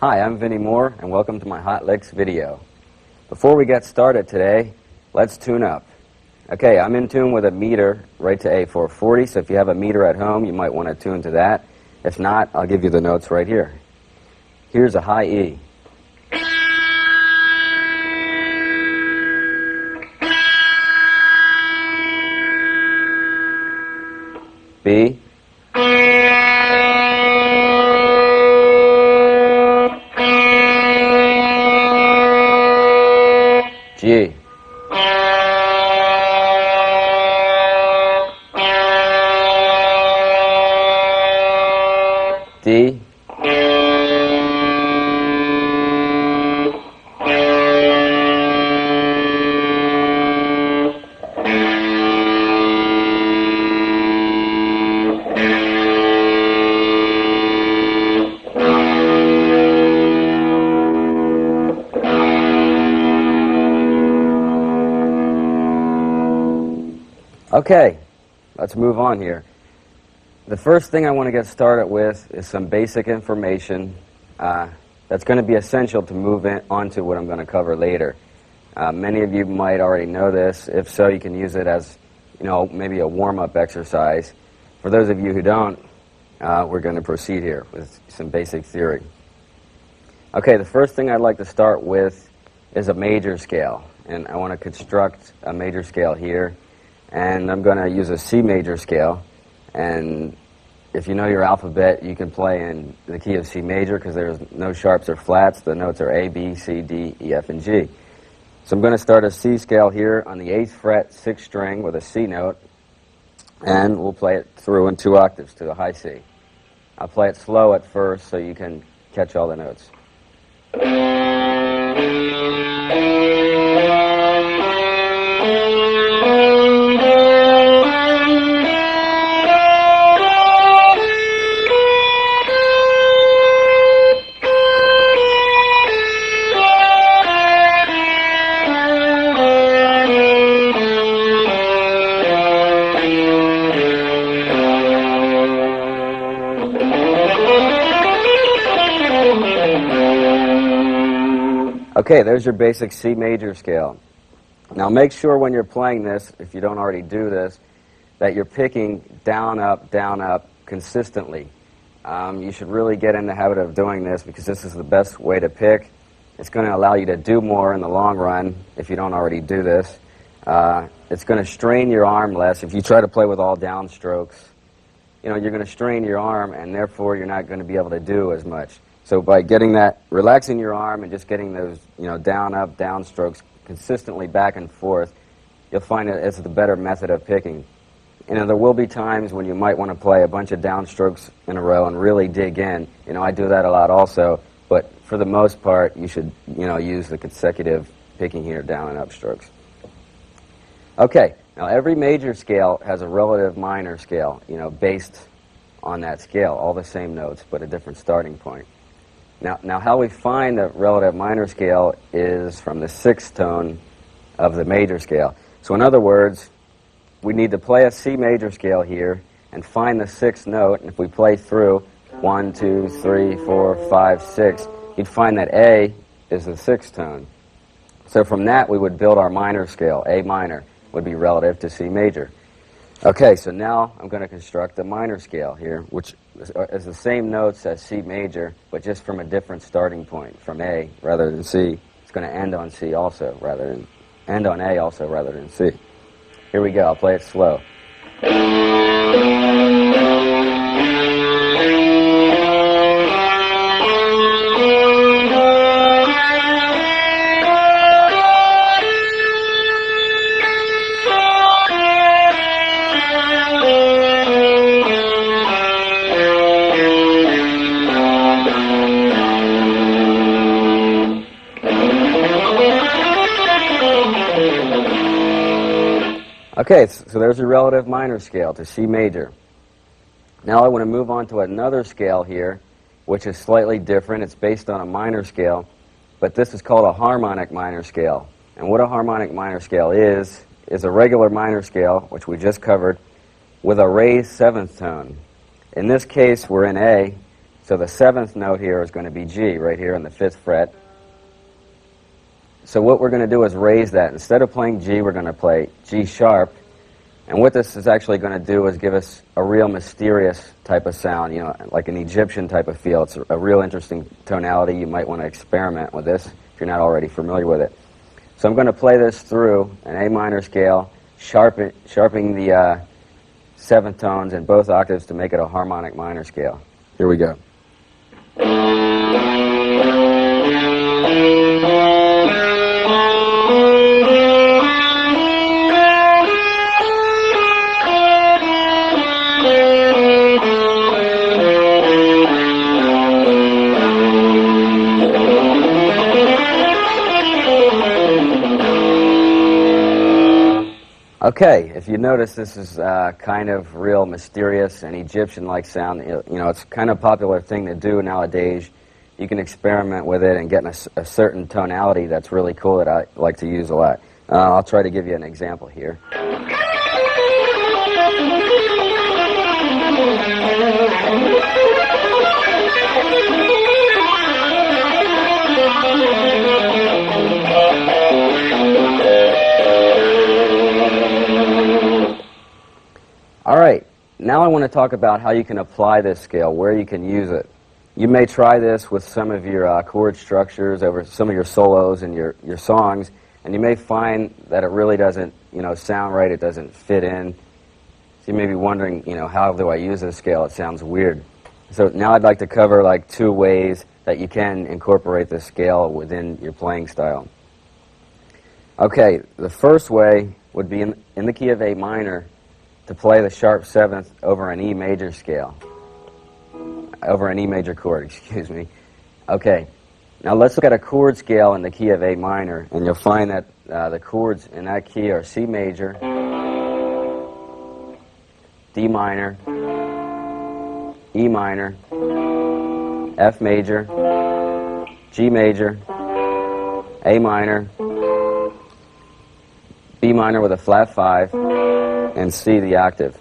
Hi, I'm Vinnie Moore, and welcome to my Hot Licks video. Before we get started today, let's tune up. Okay, I'm in tune with a meter right to A440, so if you have a meter at home, you might want to tune to that. If not, I'll give you the notes right here. Here's a high E. B. G. D. Okay, let's move on here. The first thing I want to get started with is some basic information that's going to be essential to move on to what I'm going to cover later. Many of you might already know this. If so, you can use it as, maybe a warm-up exercise. For those of you who don't, we're going to proceed here with some basic theory. Okay, the first thing I'd like to start with is a major scale. And I want to construct a major scale here. And I'm going to use a C major scale. And if you know your alphabet, you can play in the key of C major because there's no sharps or flats. The notes are A, B, C, D, E, F, and G. So I'm going to start a C scale here on the 8th fret, 6th string with a C note. And we'll play it through in 2 octaves to a high C. I'll play it slow at first so you can catch all the notes. Okay, there's your basic C major scale. Now make sure when you're playing this, if you don't already do this, that you're picking down, up consistently. You should really get in the habit of doing this because this is the best way to pick. It's going to allow you to do more in the long run if you don't already do this. It's going to strain your arm less. If you try to play with all down strokes, you're going to strain your arm and therefore you're not going to be able to do as much. So by getting that, relaxing your arm and just getting those, down, up, down strokes consistently back and forth, you'll find that it's the better method of picking. There will be times when you might want to play a bunch of down strokes in a row and really dig in. I do that a lot also, but for the most part, you should, use the consecutive picking here, down and up strokes. Okay, now every major scale has a relative minor scale, based on that scale, all the same notes, but a different starting point. Now, how we find the relative minor scale is from the 6th tone of the major scale. So in other words, we need to play a C major scale here and find the 6th note. And if we play through 1, 2, 3, 4, 5, 6, you'd find that A is the 6th tone. So from that, we would build our minor scale. A minor would be relative to C major. Okay, so now I'm going to construct a minor scale here, which is the same notes as C major, but just from a different starting point, from A rather than C. It's going to end on C also, end on A also rather than C. Here we go. I'll play it slow. Okay, so there's a relative minor scale to C major. Now I want to move on to another scale here, which is slightly different. It's based on a minor scale, but this is called a harmonic minor scale. And what a harmonic minor scale is a regular minor scale, which we just covered, with a raised 7th tone. In this case, we're in A, So the 7th note here is going to be G, right here on the 5th fret. So what we're going to do is raise that. Instead of playing G, we're going to play G sharp. And what this is actually going to do is give us a real mysterious type of sound, you know, like an Egyptian type of feel. It's a real interesting tonality. You might want to experiment with this if you're not already familiar with it. So I'm going to play this through an A minor scale, sharpening the 7th tones in both octaves to make it a harmonic minor scale. Here we go. Okay, if you notice, this is kind of real mysterious and Egyptian-like sound. You know, it's kind of a popular thing to do nowadays. You can experiment with it and get a certain tonality that's really cool that I like to use a lot. I'll try to give you an example here. All right, now I want to talk about how you can apply this scale, where you can use it. You may try this with some of your chord structures over some of your solos and your songs, and you may find that it really doesn't, you know, sound right, it doesn't fit in. So you may be wondering, you know, how do I use this scale? It sounds weird. So now I'd like to cover like 2 ways that you can incorporate this scale within your playing style. Okay, the first way would be in the key of A minor, to play the sharp 7th over an E major scale, over an E major chord, excuse me. Okay, now let's look at a chord scale in the key of A minor, and you'll find that the chords in that key are C major, D minor, E minor, F major, G major, A minor, B minor with a flat 5, and C the octave.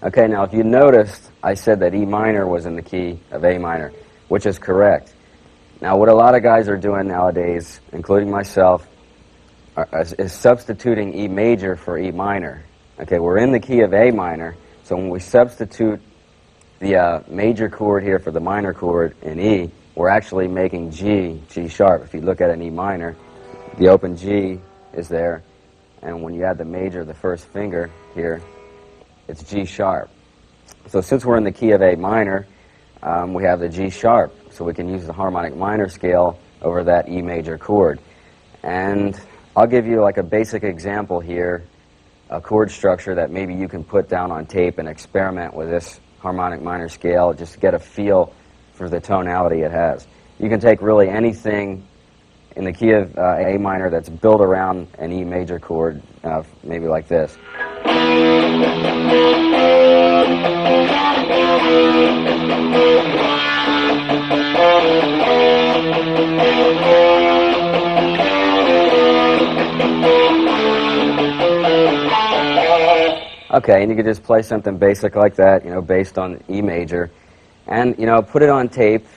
Okay, now if you noticed, I said that E minor was in the key of A minor, which is correct. Now what a lot of guys are doing nowadays, including myself, is substituting E major for E minor. Okay, we're in the key of A minor, so when we substitute the major chord here for the minor chord in E, we're actually making G sharp. If you look at an E minor, the open G is there, and when you add the major, the first finger here, it's G sharp. So since we're in the key of A minor, we have the G sharp, so we can use the harmonic minor scale over that E major chord. And I'll give you like a basic example here, a chord structure that maybe you can put down on tape and experiment with this harmonic minor scale just to get a feel for the tonality it has. You can take really anything in the key of A minor that's built around an E major chord, maybe like this. Okay, and you could just play something basic like that, you know, based on E major, and, you know, put it on tape,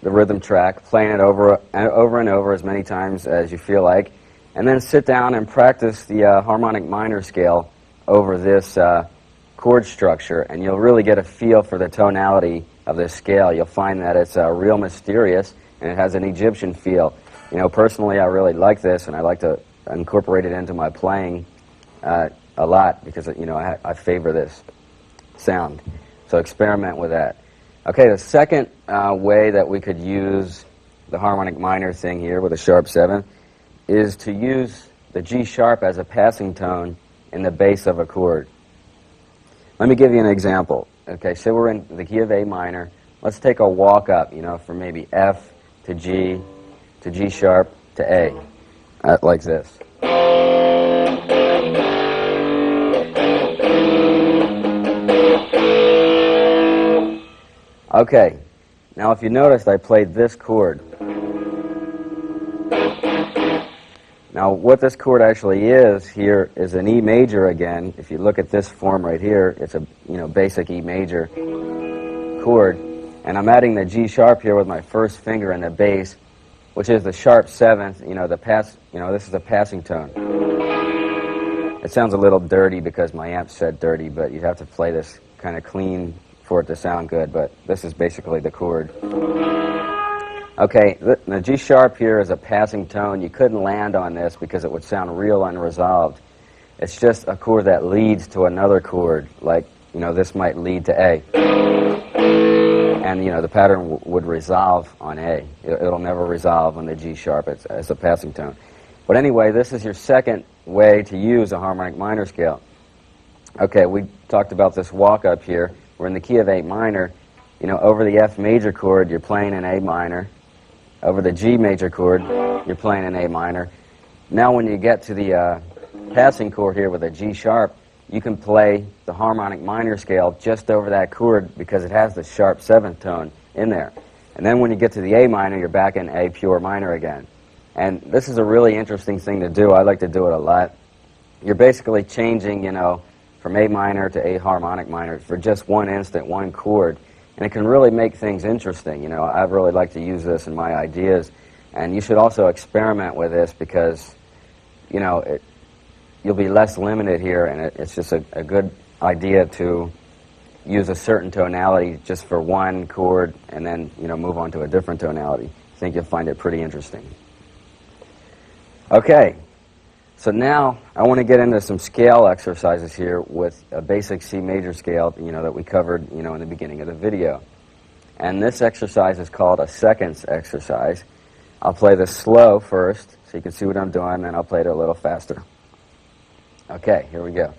the rhythm track, playing it over and over as many times as you feel like, and then sit down and practice the harmonic minor scale over this chord structure, and you'll really get a feel for the tonality of this scale. You'll find that it's real mysterious, and it has an Egyptian feel. You know, personally, I really like this, and I like to incorporate it into my playing a lot because, you know, I favor this sound. So experiment with that. Okay, the second way that we could use the harmonic minor thing here with a sharp 7 is to use the G sharp as a passing tone in the bass of a chord. Let me give you an example. Okay, so we're in the key of A minor. Let's take a walk up, you know, from maybe F to G sharp to A, like this. Okay, now if you noticed, I played this chord. Now what this chord actually is here is an E major again. If you look at this form right here, it's a, you know, basic E major chord, and I'm adding the G sharp here with my first finger in the bass, which is the sharp seventh. This is a passing tone. It sounds a little dirty because my amp said dirty, but you have to play this kind of clean for it to sound good, but this is basically the chord. Okay, the G sharp here is a passing tone. You couldn't land on this because it would sound real unresolved. It's just a chord that leads to another chord, like, this might lead to A. And, the pattern would resolve on A. It'll never resolve on the G sharp. It's a passing tone. But anyway, this is your second way to use a harmonic minor scale. Okay, we talked about this walk up here. We're in the key of A minor. Over the F major chord, you're playing in A minor. Over the G major chord, you're playing in A minor. Now when you get to the passing chord here with a G sharp, you can play the harmonic minor scale just over that chord because it has the sharp seventh tone in there. And then when you get to the A minor, you're back in A pure minor again. And this is a really interesting thing to do. I like to do it a lot. You're basically changing, from A minor to A harmonic minor for just one instant, one chord. And it can really make things interesting. I really like to use this in my ideas. And you should also experiment with this because, you'll be less limited here, and it's just a good idea to use a certain tonality just for one chord and then, move on to a different tonality. I think you'll find it pretty interesting. Okay, so now I want to get into some scale exercises here with a basic C major scale, that we covered, in the beginning of the video. And this exercise is called a seconds exercise. I'll play this slow first so you can see what I'm doing, and then I'll play it a little faster. Okay, here we go.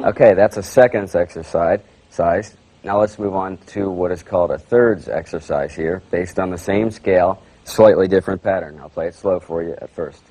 Okay, that's a seconds exercise. Now let's move on to what is called a thirds exercise here, based on the same scale, slightly different pattern. I'll play it slow for you at first.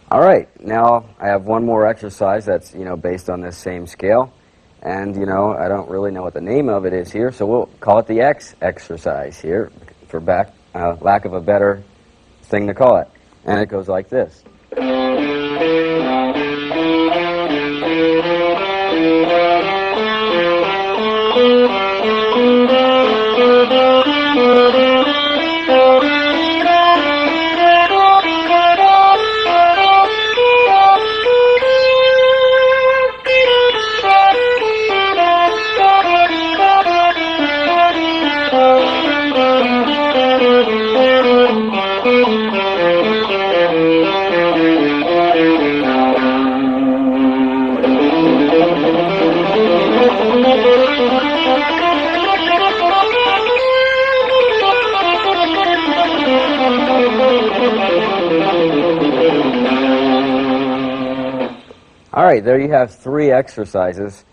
All right, now I have one more exercise that's, based on this same scale. And, I don't really know what the name of it is here, so we'll call it the X exercise here for lack of a better thing to call it. And it goes like this. All right, there you have 3 exercises.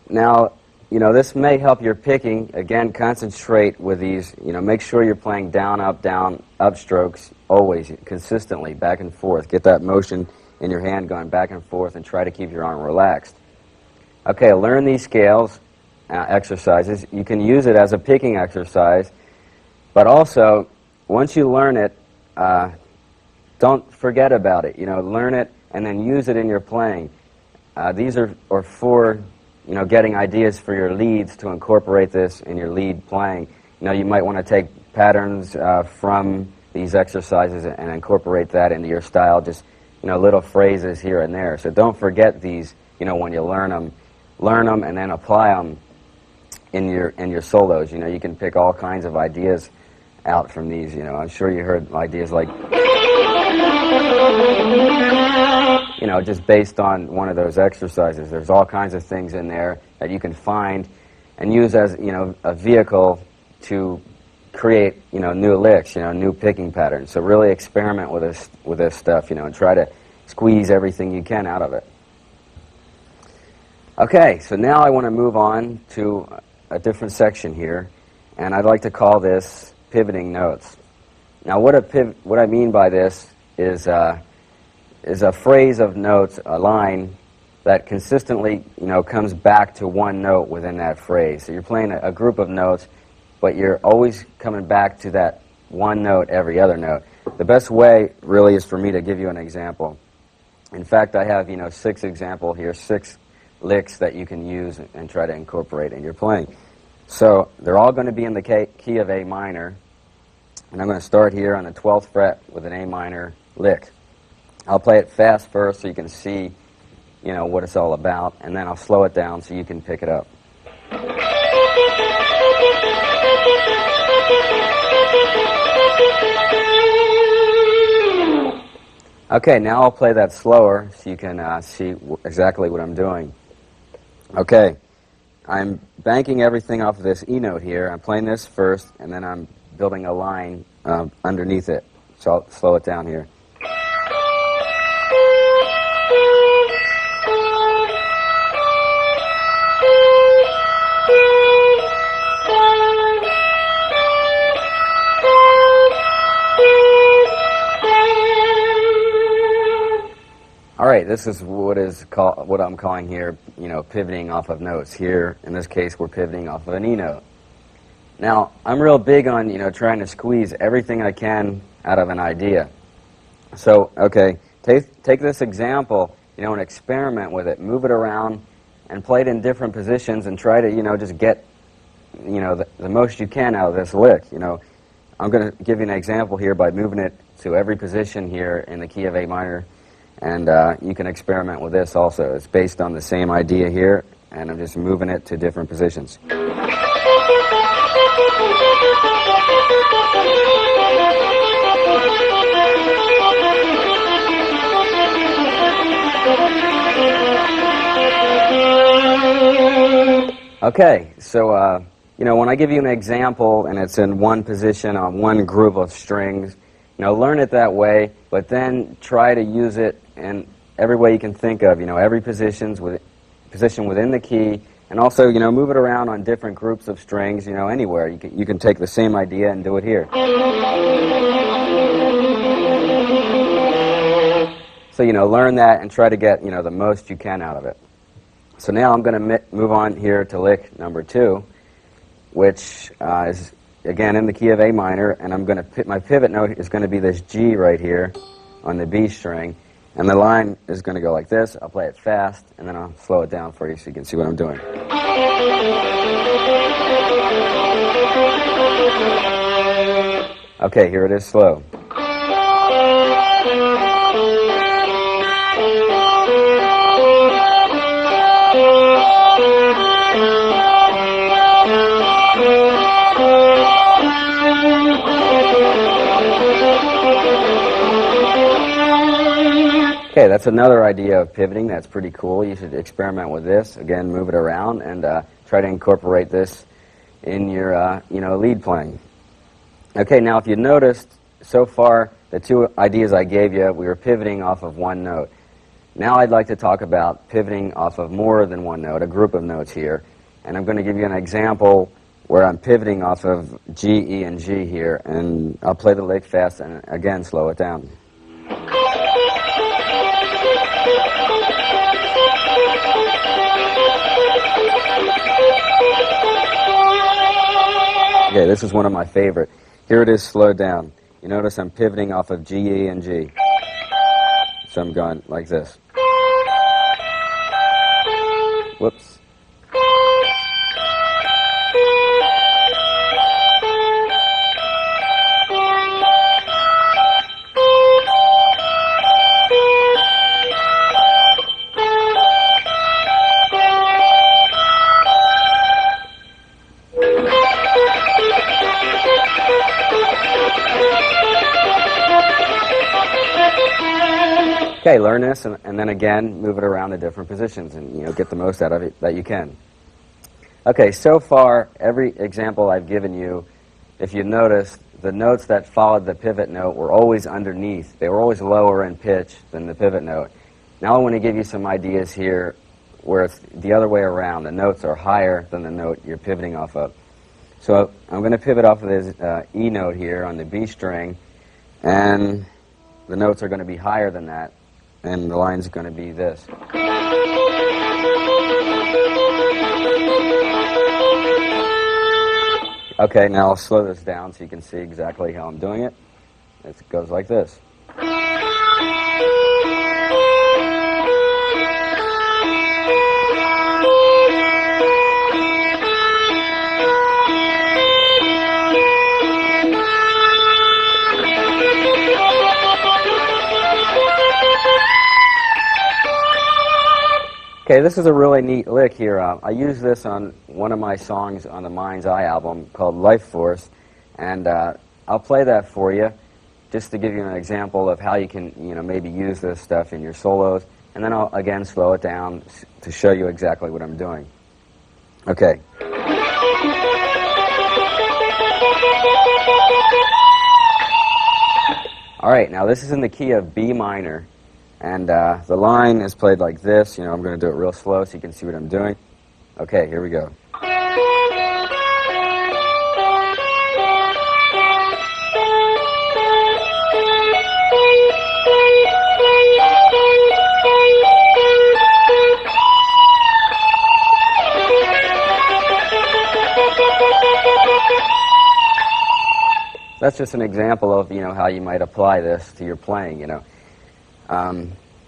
Now, this may help your picking. Again, concentrate with these. Make sure you're playing down, up strokes always, consistently, back and forth. Get that motion in your hand going back and forth and try to keep your arm relaxed. Okay, learn these scales, exercises. You can use it as a picking exercise, but also, once you learn it, don't forget about it. Learn it and then use it in your playing. These are 4 getting ideas for your leads to incorporate this in your lead playing, you might want to take patterns from these exercises and incorporate that into your style, just, little phrases here and there. So don't forget these, when you learn them and then apply them in your solos. You can pick all kinds of ideas out from these. I'm sure you heard ideas like, just based on one of those exercises. There's all kinds of things in there that you can find and use as, a vehicle to create, new licks, new picking patterns. So really experiment with this stuff, and try to squeeze everything you can out of it. Okay, so now I want to move on to a different section here, and I'd like to call this pivoting notes. Now, what I mean by this is a phrase of notes, a line that consistently, comes back to one note within that phrase. So you're playing a group of notes, but you're always coming back to that one note every other note. The best way, really, is for me to give you an example. In fact, I have, 6 examples here, 6 licks that you can use and try to incorporate in your playing. So they're all going to be in the key of A minor, and I'm going to start here on the 12th fret with an A minor lick. I'll play it fast first so you can see, what it's all about, and then I'll slow it down so you can pick it up. Okay, now I'll play that slower so you can see exactly what I'm doing. Okay, I'm banking everything off of this E note here. I'm playing this first, and then I'm building a line underneath it. So I'll slow it down here. All right, this is what I'm calling here, pivoting off of notes. Here, in this case, we're pivoting off of an E note. Now, I'm real big on, trying to squeeze everything I can out of an idea. So, okay, take this example, and experiment with it. Move it around and play it in different positions and try to, just get, the most you can out of this lick. I'm going to give you an example here by moving it to every position here in the key of A minor. And you can experiment with this also. It's based on the same idea here, and I'm just moving it to different positions. Okay, so when I give you an example and it's in one position on one group of strings, learn it that way, but then try to use it in every way you can think of, every position within the key, and also, move it around on different groups of strings, anywhere. You can take the same idea and do it here. So, learn that and try to get, the most you can out of it. So now I'm going to move on here to lick number 2, which is, again, in the key of A minor, and I'm going to my pivot note is going to be this G right here on the B string, and the line is going to go like this. I'll play it fast, and then I'll slow it down for you so you can see what I'm doing. Okay, here it is slow. Okay, that's another idea of pivoting. That's pretty cool. You should experiment with this. Again, move it around and try to incorporate this in your, lead playing. Okay, now if you noticed, so far, the 2 ideas I gave you, we were pivoting off of one note. Now I'd like to talk about pivoting off of more than one note, a group of notes here. And I'm going to give you an example where I'm pivoting off of G, E, and G here. And I'll play the lick fast and, again, slow it down. Okay, this is one of my favorite. Here it is slowed down. You notice I'm pivoting off of G, E, and G. So I'm going like this. Whoops. Okay, learn this, and then again, move it around to different positions, and get the most out of it that you can. Okay, so far, every example I've given you, if you notice, the notes that followed the pivot note were always underneath. They were always lower in pitch than the pivot note. Now I want to give you some ideas here where it's the other way around. The notes are higher than the note you're pivoting off of. So I'm going to pivot off of this E note here on the B string, and the notes are going to be higher than that, and the line's going to be this. Okay, now I'll slow this down so you can see exactly how I'm doing it. It goes like this. Okay, this is a really neat lick here. I use this on one of my songs on the Mind's Eye album called Life Force, and I'll play that for you just to give you an example of how you can, maybe use this stuff in your solos, and then I'll again slow it down to show you exactly what I'm doing. Okay. All right, now this is in the key of B minor. And the line is played like this. I'm going to do it real slow so you can see what I'm doing. Okay, here we go. That's just an example of, how you might apply this to your playing,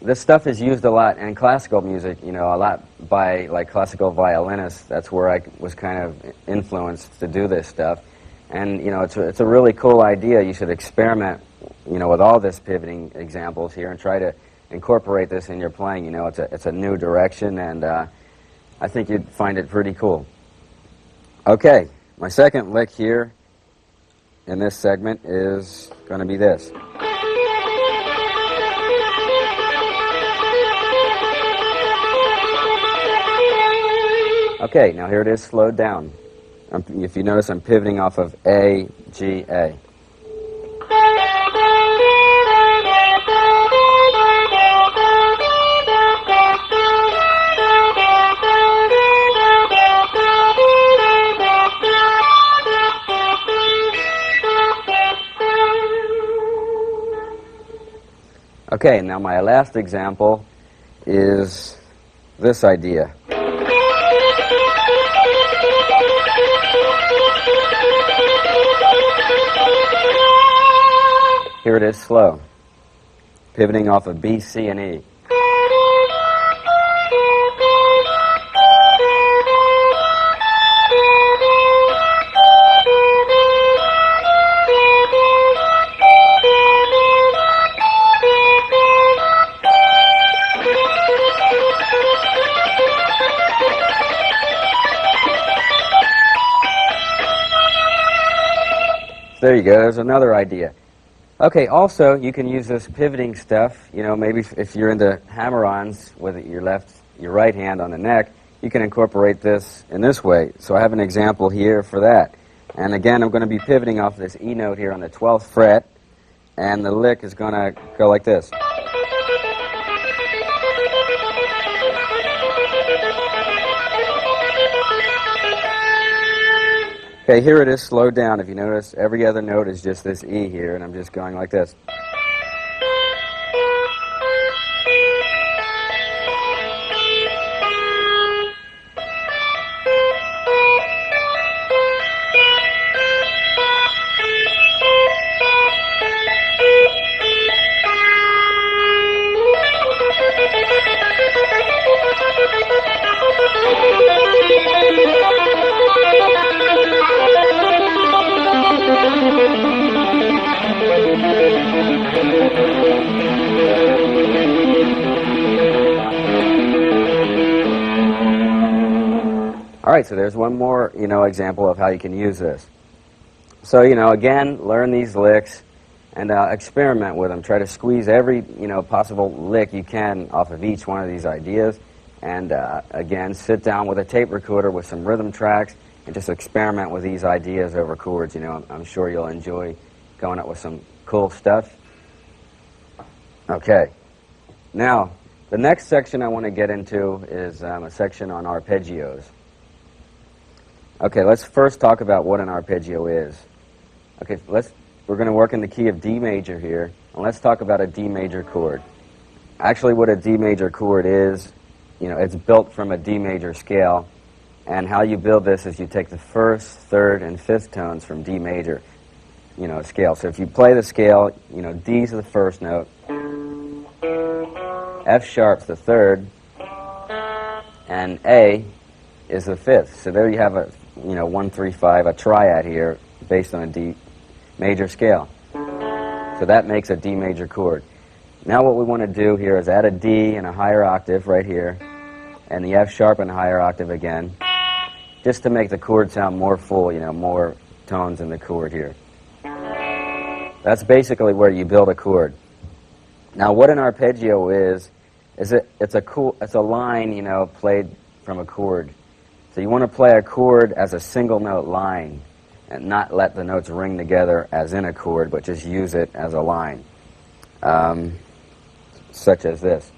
This stuff is used a lot in classical music, a lot by classical violinists. That's where I was kind of influenced to do this stuff. And, it's a really cool idea. You should experiment, with all this pivoting examples here and try to incorporate this in your playing. It's a new direction, and I think you'd find it pretty cool. Okay, my second lick here in this segment is going to be this. Okay, now here it is slowed down. If you notice, I'm pivoting off of A, G, A. Okay, now my last example is this idea. Here it is slow, pivoting off of B, C, and E. There you go, there's another idea. Okay, also, you can use this pivoting stuff, maybe if you're into hammer-ons with your right hand on the neck, you can incorporate this in this way. So I have an example here for that. And again, I'm going to be pivoting off this E note here on the 12th fret, and the lick is going to go like this. Okay, here it is slowed down. If you notice, every other note is just this E here, and I'm just going like this. All right, so there's one more, example of how you can use this. So, again, learn these licks, and experiment with them. Try to squeeze every possible lick you can off of each one of these ideas. And again, sit down with a tape recorder with some rhythm tracks and just experiment with these ideas over chords. I'm sure you'll enjoy going up with some cool stuff. Okay. Now, the next section I want to get into is a section on arpeggios. Okay, let's first talk about what an arpeggio is. Okay, we're going to work in the key of D major here, and let's talk about a D major chord. Actually, what a D major chord is, it's built from a D major scale, and how you build this is you take the first, third, and fifth tones from D major, scale. So if you play the scale, D's the first note, F sharp's the third, and A is the fifth. So there you have a 1, 3, 5, a triad here based on a D major scale. So that makes a D major chord. Now what we want to do here is add a D and a higher octave right here, and the F sharp and a higher octave again, just to make the chord sound more full, more tones in the chord here. That's basically where you build a chord. Now what an arpeggio is it's a line, played from a chord. So you want to play a chord as a single note line and not let the notes ring together as in a chord, but just use it as a line, such as this.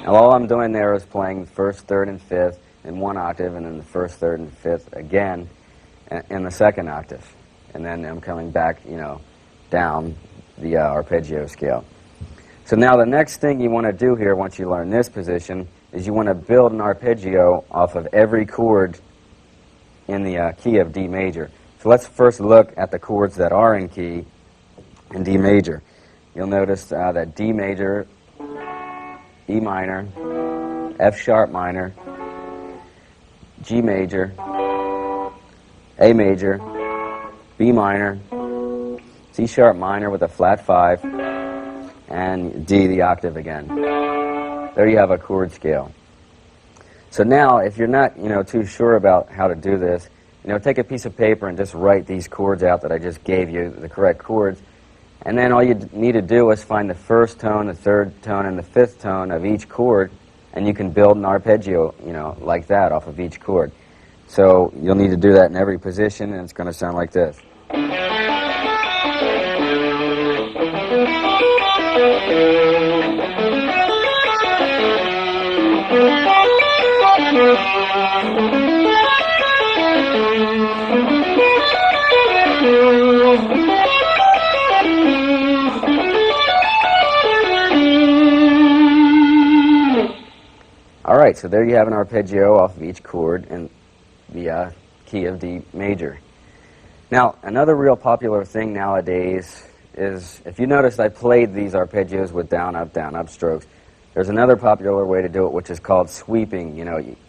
Now all I'm doing there is playing first, third, and fifth in one octave, and then the first, third, and fifth again in the second octave. And then I'm coming back, down the arpeggio scale. So now the next thing you want to do here, once you learn this position, is you want to build an arpeggio off of every chord in the key of D major. So let's first look at the chords that are in key in D major. You'll notice that D major, E minor, F sharp minor, G major, A major, B minor, C sharp minor with a flat 5, and D, the octave again. There you have a chord scale. So now, if you're not, too sure about how to do this, take a piece of paper and just write these chords out that I just gave you, the correct chords, and then all you need to do is find the first tone, the third tone, and the fifth tone of each chord, and you can build an arpeggio, like that off of each chord. So you'll need to do that in every position, and it's going to sound like this. All right, so there you have an arpeggio off of each chord in the key of D major. Now, another real popular thing nowadays is, if you notice, I played these arpeggios with down, up strokes. There's another popular way to do it, which is called sweeping.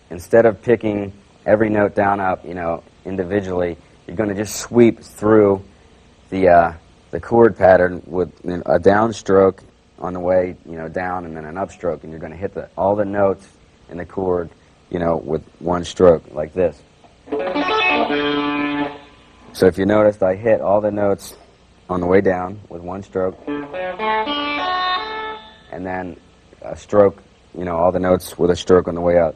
Instead of picking every note down, up, individually, you're going to just sweep through the chord pattern with a down stroke on the way, down, and then an upstroke, and you're going to hit all the notes in the chord, with one stroke, like this. So if you noticed, I hit all the notes on the way down with one stroke, and then a stroke, all the notes with a stroke on the way up.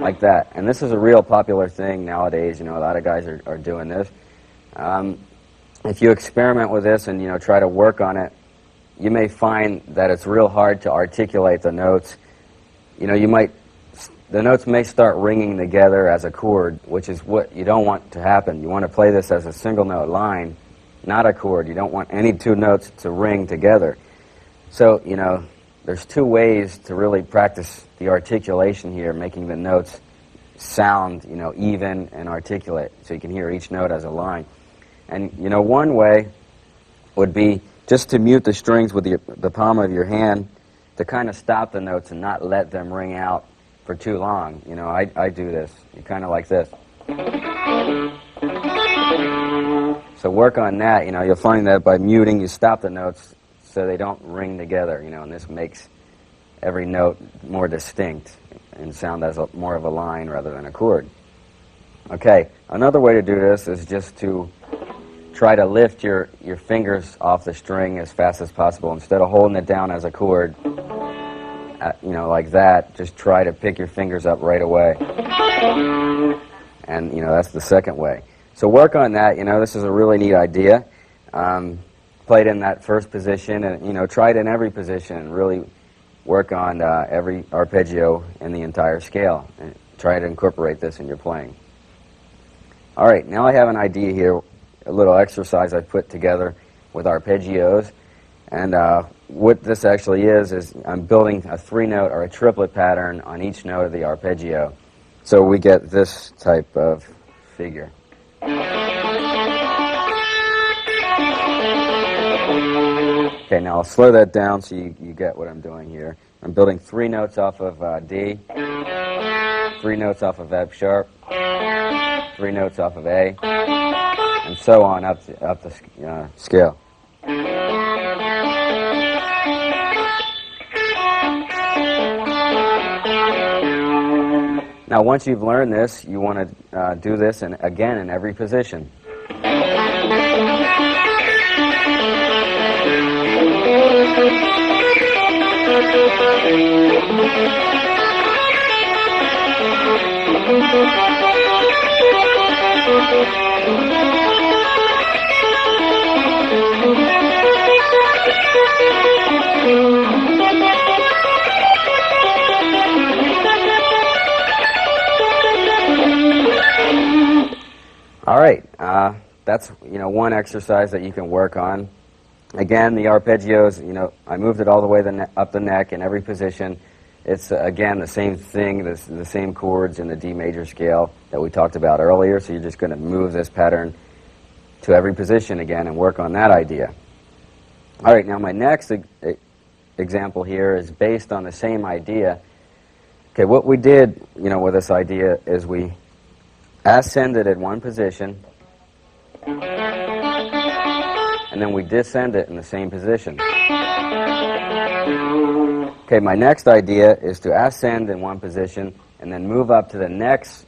Like that. And this is a real popular thing nowadays. A lot of guys are doing this. If you experiment with this and, try to work on it, you may find that it's real hard to articulate the notes. The notes may start ringing together as a chord, which is what you don't want to happen. You want to play this as a single note line, not a chord. You don't want any two notes to ring together. So, there's two ways to really practice the articulation here, making the notes sound, even and articulate, so you can hear each note as a line. And, one way would be just to mute the strings with the palm of your hand to kind of stop the notes and not let them ring out for too long. I do this. You kind of like this. So work on that. You'll find that by muting, you stop the notes so they don't ring together, and this makes every note more distinct and sound as more of a line rather than a chord. Okay, another way to do this is just to try to lift your fingers off the string as fast as possible. Instead of holding it down as a chord, like that, just try to pick your fingers up right away. And, that's the second way. So work on that. This is a really neat idea. Play it in that first position and, try it in every position and really work on every arpeggio in the entire scale. And try to incorporate this in your playing. All right, now I have an idea here, a little exercise I put together with arpeggios. And what this actually is I'm building a 3-note or a triplet pattern on each note of the arpeggio. So we get this type of figure. Okay, now I'll slow that down so you get what I'm doing here. I'm building 3 notes off of D, 3 notes off of F sharp, 3 notes off of A, and so on up the scale. Now, once you've learned this, you want to do this again in every position. All right, that's one exercise that you can work on. Again, the arpeggios, I moved it all the way up the neck in every position. It's again the same thing, the same chords in the D major scale that we talked about earlier. So you're just going to move this pattern to every position again and work on that idea. All right, now my next example here is based on the same idea. Okay, what we did, with this idea is we ascended in one position, and then we descend it in the same position. Okay, my next idea is to ascend in one position and then move up to the next,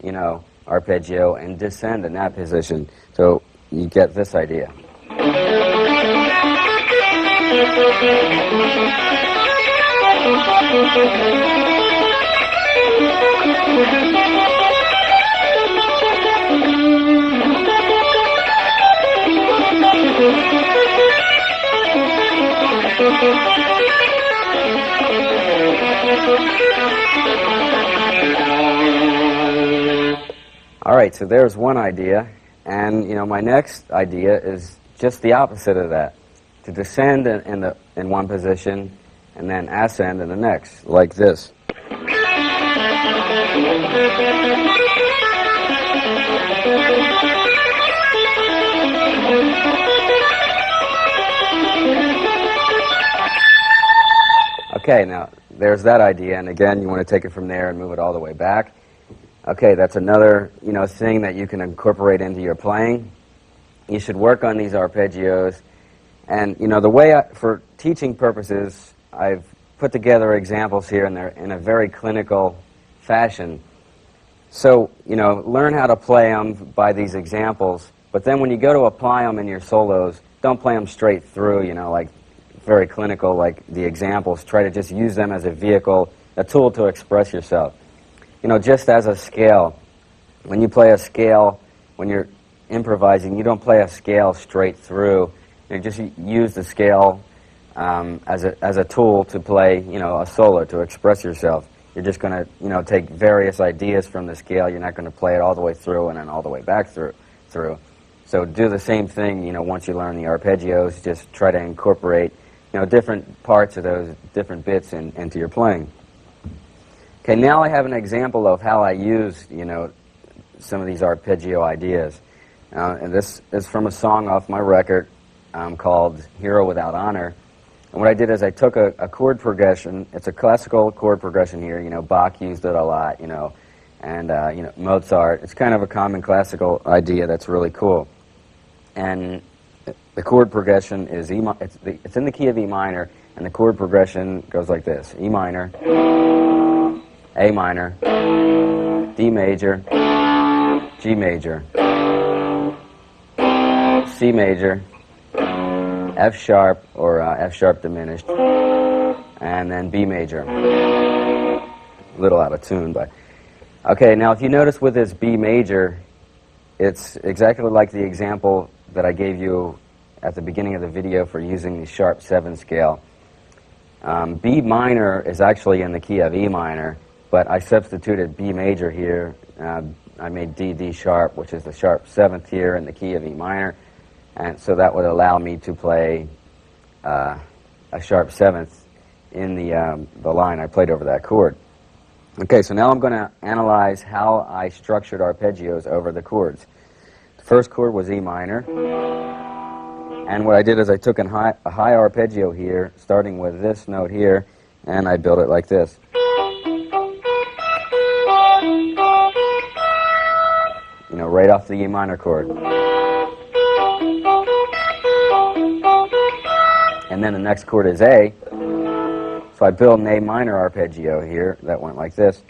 arpeggio and descend in that position. So you get this idea. All right, so there's one idea, and my next idea is just the opposite of that: to descend in one position and then ascend in the next, like this. Okay, now there's that idea, and again, you want to take it from there and move it all the way back. Okay, that's another, thing that you can incorporate into your playing. You should work on these arpeggios, and the way for teaching purposes, I've put together examples here, and they're in a very clinical fashion. So, learn how to play them by these examples, but then when you go to apply them in your solos, don't play them straight through, like very clinical, like the examples. Try to just use them as a vehicle, a tool to express yourself. Just as a scale, when you play a scale, when you're improvising, you don't play a scale straight through. You just use the scale as a tool to play, a solo, to express yourself. You're just going to, take various ideas from the scale. You're not going to play it all the way through and then all the way back through. So do the same thing, once you learn the arpeggios. Just try to incorporate, different parts of those different bits into your playing. Okay, now I have an example of how I use, some of these arpeggio ideas. And this is from a song off my record called Hero Without Honor. And what I did is I took a chord progression. It's a classical chord progression here. Bach used it a lot, and, Mozart. It's kind of a common classical idea that's really cool. And the chord progression is it's in the key of E minor, and the chord progression goes like this: E minor, A minor, D major, G major, C major, F sharp or F sharp diminished, and then B major. A little out of tune, but okay. Now, if you notice with this B major, it's exactly like the example that I gave you at the beginning of the video for using the sharp 7 scale. B minor is actually in the key of E minor, but I substituted B major here. I made D sharp, which is the sharp 7th here in the key of E minor, and so that would allow me to play a sharp 7th in the line I played over that chord. Okay, so now I'm going to analyze how I structured arpeggios over the chords. The first chord was E minor, and what I did is I took a high arpeggio here, starting with this note here, and I built it like this. You know, right off the E minor chord. And then the next chord is A, so I built an A minor arpeggio here that went like this.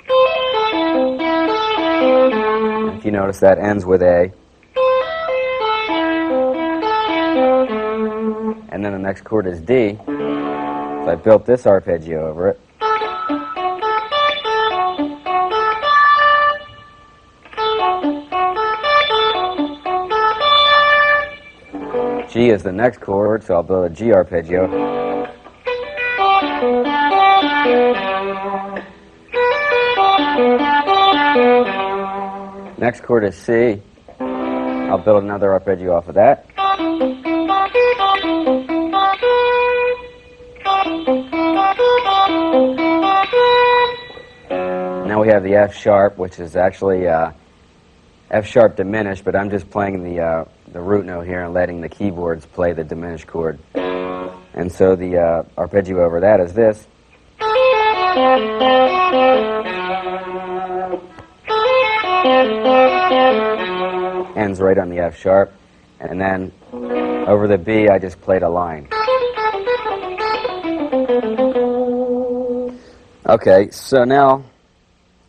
And if you notice, that ends with A. And then the next chord is D, so I built this arpeggio over it. G is the next chord, so I'll build a G arpeggio. Next chord is C. I'll build another arpeggio off of that. Now we have the F sharp, which is actually F sharp diminished, but I'm just playing the root note here and letting the keyboards play the diminished chord. And so the arpeggio over that is this. Ends right on the F sharp. And then over the B, I just played a line. Okay, so now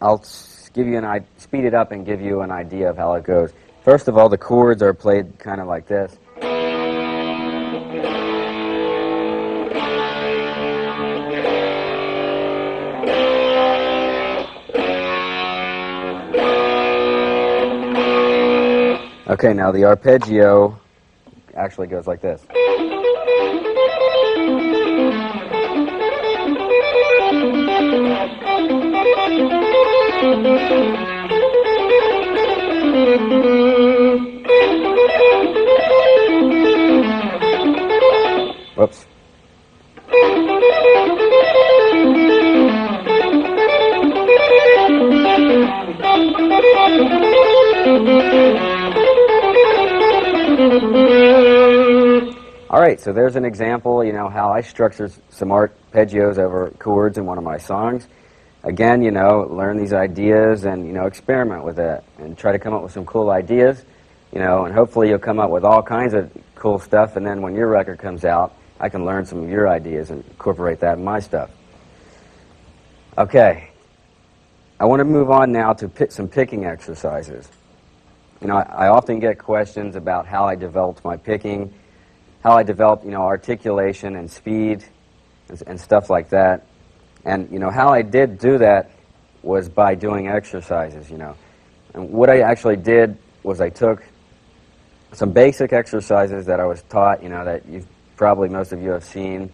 I'll give you speed it up and give you an idea of how it goes. First of all, the chords are played kind of like this. Okay, now the arpeggio actually goes like this. Whoops. All right, so there's an example, you know, how I structure some arpeggios over chords in one of my songs. Again, you know, learn these ideas and, you know, experiment with it and try to come up with some cool ideas, you know, and hopefully you'll come up with all kinds of cool stuff, and then when your record comes out, I can learn some of your ideas and incorporate that in my stuff. Okay, I want to move on now to some picking exercises. You know, I often get questions about how I developed my picking, how I developed, you know, articulation and speed and stuff like that. And, you know, how I did do that was by doing exercises, you know. And what I actually did was I took some basic exercises that I was taught, you know, that probably most of you have seen,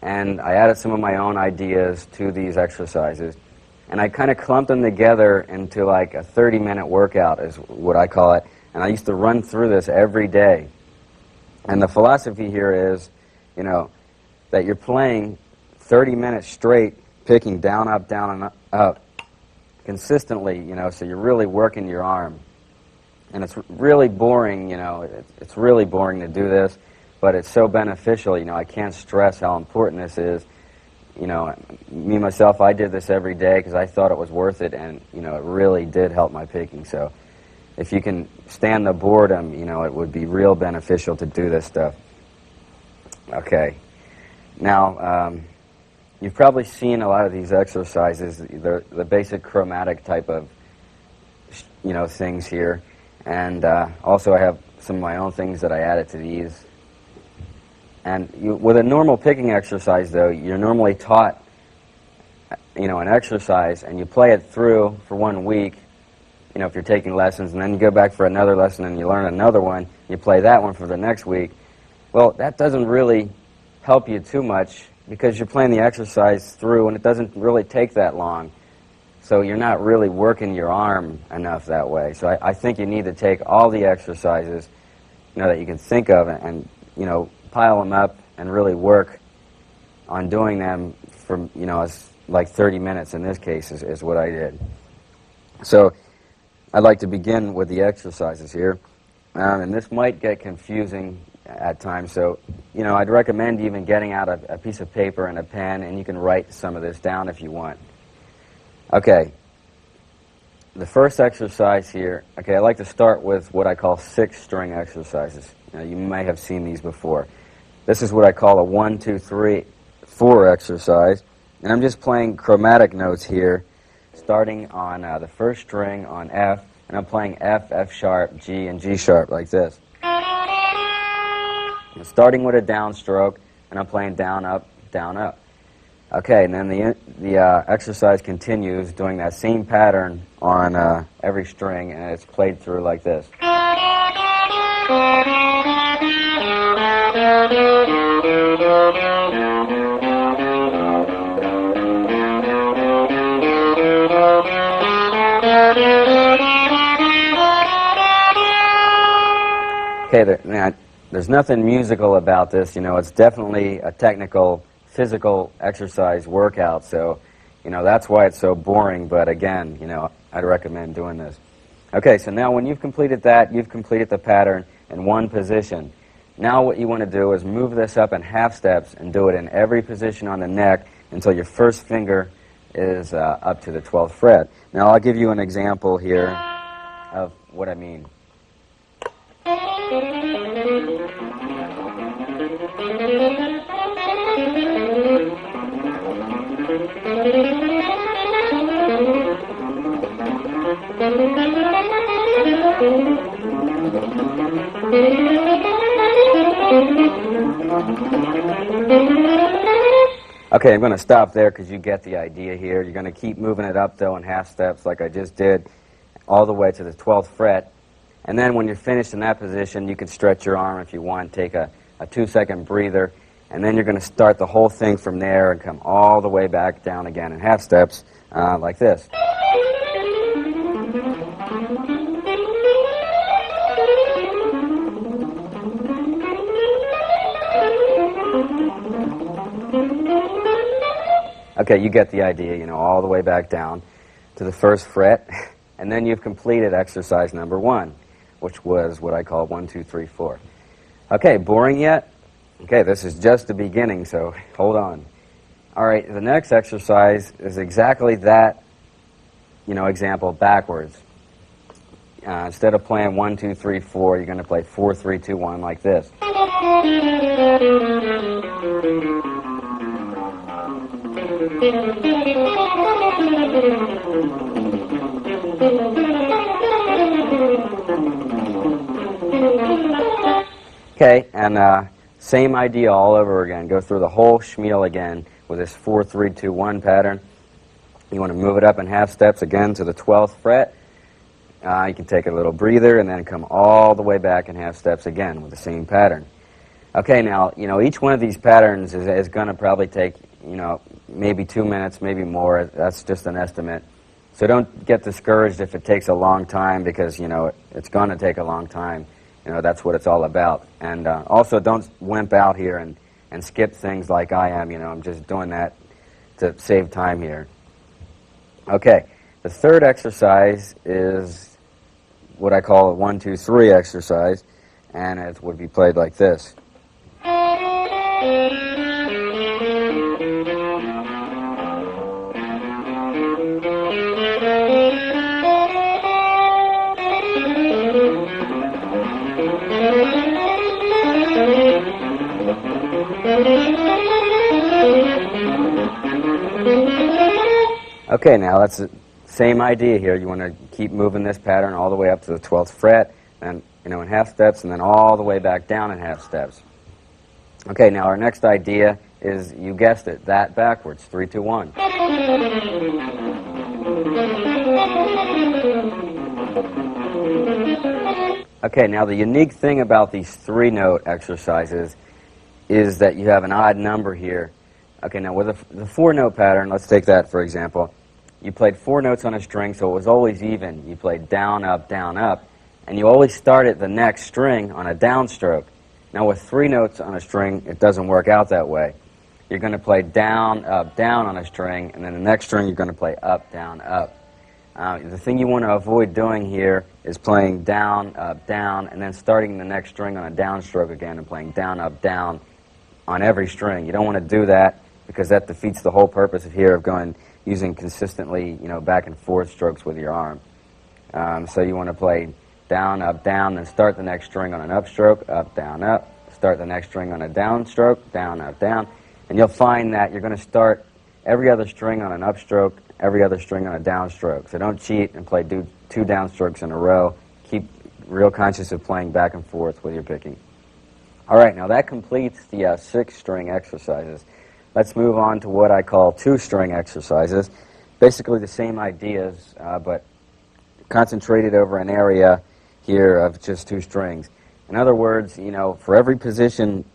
and I added some of my own ideas to these exercises. And I kind of clumped them together into like a 30-minute workout is what I call it. And I used to run through this every day. And the philosophy here is, you know, that you're playing 30 minutes straight, picking down, up, and up, consistently, you know, so you're really working your arm. And it's really boring, you know, it's really boring to do this, but it's so beneficial, you know, I can't stress how important this is. You know, me, myself, I did this every day because I thought it was worth it, and, you know, it really did help my picking. So if you can stand the boredom, you know, it would be real beneficial to do this stuff. Okay. Now, you've probably seen a lot of these exercises. They're the basic chromatic type of, you know, things here. And also I have some of my own things that I added to these. And with a normal picking exercise, though, you're normally taught, you know, an exercise, and you play it through for 1 week, you know, if you're taking lessons, and then you go back for another lesson and you learn another one, you play that one for the next week. Well, that doesn't really help you too much because you're playing the exercise through and it doesn't really take that long. So you're not really working your arm enough that way. So I think you need to take all the exercises, you know, that you can think of and you know, pile them up and really work on doing them for, you know, like 30 minutes in this case is what I did. So I'd like to begin with the exercises here. And this might get confusing at times, so, you know, I'd recommend even getting out a piece of paper and a pen, and you can write some of this down if you want. Okay, the first exercise here, okay, I like to start with what I call 6-string exercises. Now, you may have seen these before. This is what I call a 1, 2, 3, 4 exercise, and I'm just playing chromatic notes here, starting on the first string on F, and I'm playing F, F sharp, G, and G sharp like this. I'm starting with a downstroke, and I'm playing down, up, down, up. Okay, and then the exercise continues doing that same pattern on every string, and it's played through like this. Okay, there's nothing musical about this, you know, it's definitely a technical, physical exercise workout, so, you know, that's why it's so boring, but again, you know, I'd recommend doing this. Okay, so now when you've completed that, you've completed the pattern in one position. Now what you want to do is move this up in half steps and do it in every position on the neck until your first finger is up to the 12th fret. Now I'll give you an example here of what I mean. Okay, I'm going to stop there because you get the idea here. You're going to keep moving it up, though, in half steps like I just did, all the way to the 12th fret. And then when you're finished in that position, you can stretch your arm if you want, take a 2-second breather, and then you're going to start the whole thing from there and come all the way back down again in half steps like this. Okay, you get the idea, you know, all the way back down to the first fret, and then you've completed exercise number 1, which was what I call 1, 2, 3, 4. Okay, boring yet? Okay, this is just the beginning, so hold on. All right, the next exercise is exactly that, you know, example backwards. Instead of playing 1, 2, 3, 4, you're going to play 4, 3, 2, 1 like this. Okay, and same idea all over again. Go through the whole schmeal again with this 4, 3, 2, 1 pattern. You want to move it up in half steps again to the 12th fret. You can take a little breather and then come all the way back in half steps again with the same pattern. Okay, now, you know, each one of these patterns is going to probably take, you know, maybe 2 minutes, maybe more. That's just an estimate. So don't get discouraged if it takes a long time because, you know, it's going to take a long time. You know, that's what it's all about. And also don't wimp out here and skip things like I am. You know, I'm just doing that to save time here. Okay, the third exercise is what I call a 1, 2, 3 exercise, and it would be played like this. Okay, now that's the same idea here. You want to keep moving this pattern all the way up to the 12th fret, and in half steps, and then all the way back down in half steps. Okay, now our next idea is, you guessed it, that backwards, 3, 2, 1. Okay, now the unique thing about these 3-note exercises is that you have an odd number here. Okay, now with the 4-note pattern, let's take that for example. You played 4 notes on a string, so it was always even. You played down, up, and you always started the next string on a downstroke. Now with 3 notes on a string, it doesn't work out that way. You're going to play down on a string, and then the next string you're going to play up, down. The thing you want to avoid doing here is playing down, and then starting the next string on a downstroke again and playing down on every string. You don't want to do that because that defeats the whole purpose of here of using consistently, back and forth strokes with your arm. So you want to play down, then start the next string on an upstroke, up, start the next string on a downstroke, down, and you'll find that you're going to start every other string on an upstroke, every other string on a downstroke. So don't cheat and play 2 downstrokes in a row. Keep real conscious of playing back and forth with your picking. All right, now that completes the 6-string exercises. Let's move on to what I call 2-string exercises. Basically the same ideas, but concentrated over an area here of just 2 strings. In other words, for every position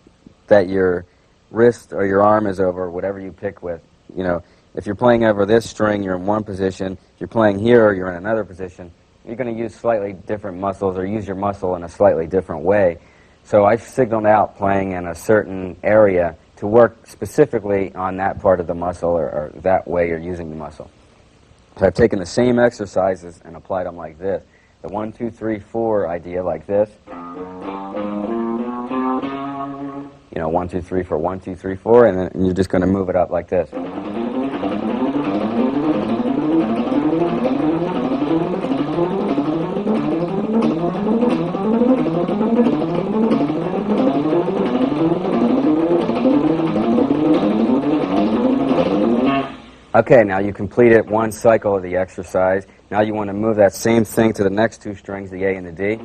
that your wrist or your arm is over, whatever you pick with, if you're playing over this string, you're in one position. If you're playing here, you're in another position. You're going to use slightly different muscles or use your muscle in a slightly different way. So I've signaled out playing in a certain area to work specifically on that part of the muscle or that way you're using the muscle. So I've taken the same exercises and applied them like this. The 1, 2, 3, 4 idea like this. 1, 2, 3, 4, 1, 2, 3, 4, and then you're just going to move it up like this. Okay, now you completed one cycle of the exercise. Now you want to move that same thing to the next 2 strings, the A and the D.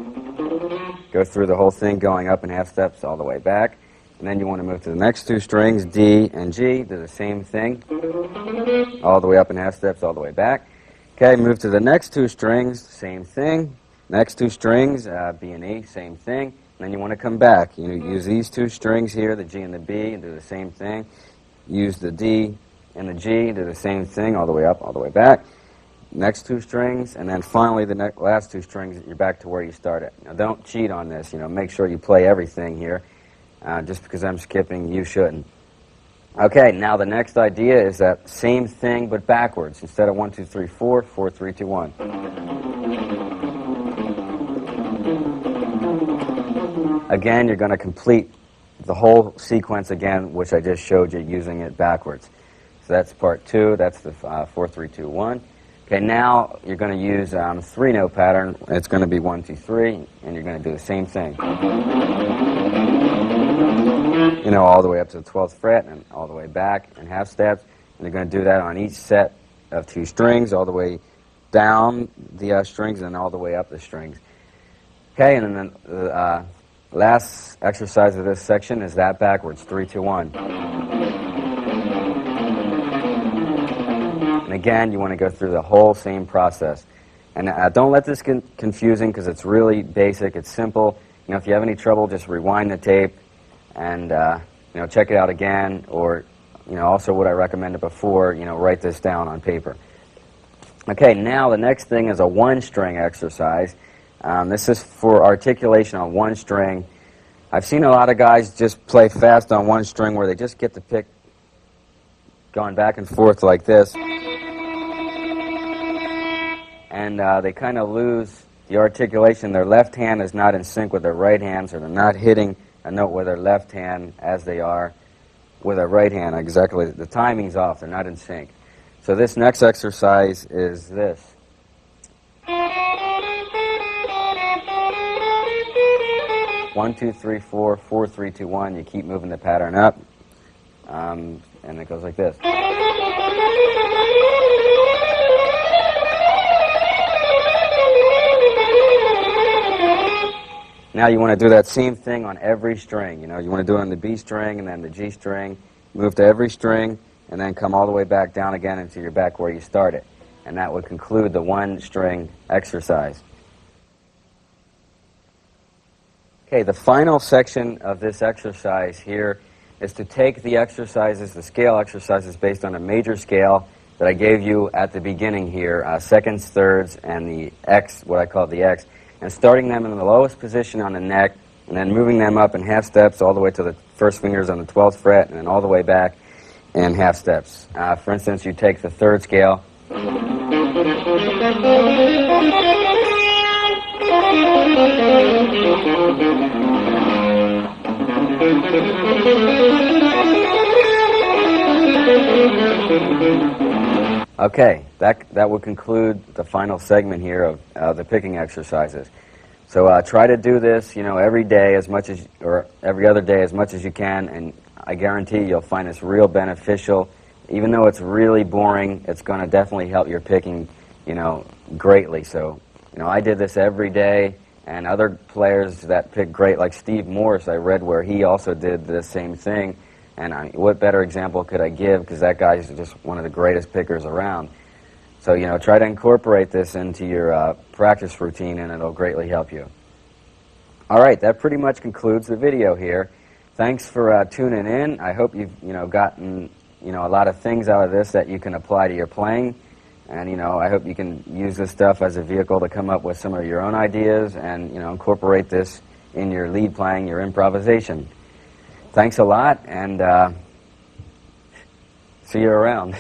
Go through the whole thing going up in half steps all the way back. And then you want to move to the next 2 strings, D and G. Do the same thing. All the way up in half steps all the way back. Okay, move to the next 2 strings, same thing. Next 2 strings, B and E, same thing. And then you want to come back. Use these 2 strings here, the G and the B, and do the same thing. Use the D and the G, do the same thing, all the way up, all the way back. Next 2 strings, and then finally the last 2 strings, you're back to where you started. Now don't cheat on this, make sure you play everything here. Just because I'm skipping, you shouldn't. Okay, now the next idea is that same thing but backwards. Instead of 1, 2, 3, 4, 4, 3, 2, 1. Again, you're going to complete the whole sequence again, which I just showed you using it backwards. So that's part 2. That's the 4, 3, 2, 1. Okay, now you're going to use 3-note pattern. It's going to be 1, 2, 3, and you're going to do the same thing. All the way up to the 12th fret and all the way back in half steps. And you're going to do that on each set of 2 strings, all the way down the strings and then all the way up the strings. Okay, and then the last exercise of this section is that backwards, 3, 2, 1. And again, you want to go through the whole same process. And don't let this get confusing because it's really basic, it's simple. If you have any trouble, just rewind the tape and check it out again, or also what I recommended before, write this down on paper. Okay, now the next thing is a 1-string exercise. This is for articulation on 1 string. I've seen a lot of guys just play fast on 1 string where they just get the pick going back and forth like this, and they kind of lose the articulation. Their left hand is not in sync with their right hand, so they're not hitting a note with their left hand as they are with their right hand. Exactly, the timing's off, they're not in sync. So this next exercise is this. 1, 2, 3, 4, 4, 3, 2, 1. You keep moving the pattern up, and it goes like this. Now you want to do that same thing on every string. You want to do it on the B string and then the G string. Move to every string and then come all the way back down again until you're back where you started. And that would conclude the one string exercise. Okay, the final section of this exercise here is to take the exercises, the scale exercises based on a major scale that I gave you at the beginning here, seconds, thirds, and the X, what I call the X, and starting them in the lowest position on the neck, and then moving them up in half steps all the way to the first fingers on the 12th fret, and then all the way back in half steps. For instance, you take the third scale. Okay, that would conclude the final segment here of the picking exercises. So try to do this, every day as much as, or every other day as much as you can, and I guarantee you'll find this real beneficial. Even though it's really boring, it's going to definitely help your picking, greatly. So, I did this every day, and other players that pick great, like Steve Morse, I read where he also did the same thing. And what better example could I give? Because that guy's just one of the greatest pickers around. So, try to incorporate this into your practice routine, and it'll greatly help you. All right, that pretty much concludes the video here. Thanks for tuning in. I hope you've, gotten, a lot of things out of this that you can apply to your playing. And, I hope you can use this stuff as a vehicle to come up with some of your own ideas and, incorporate this in your lead playing, your improvisation. Thanks a lot, and see you around.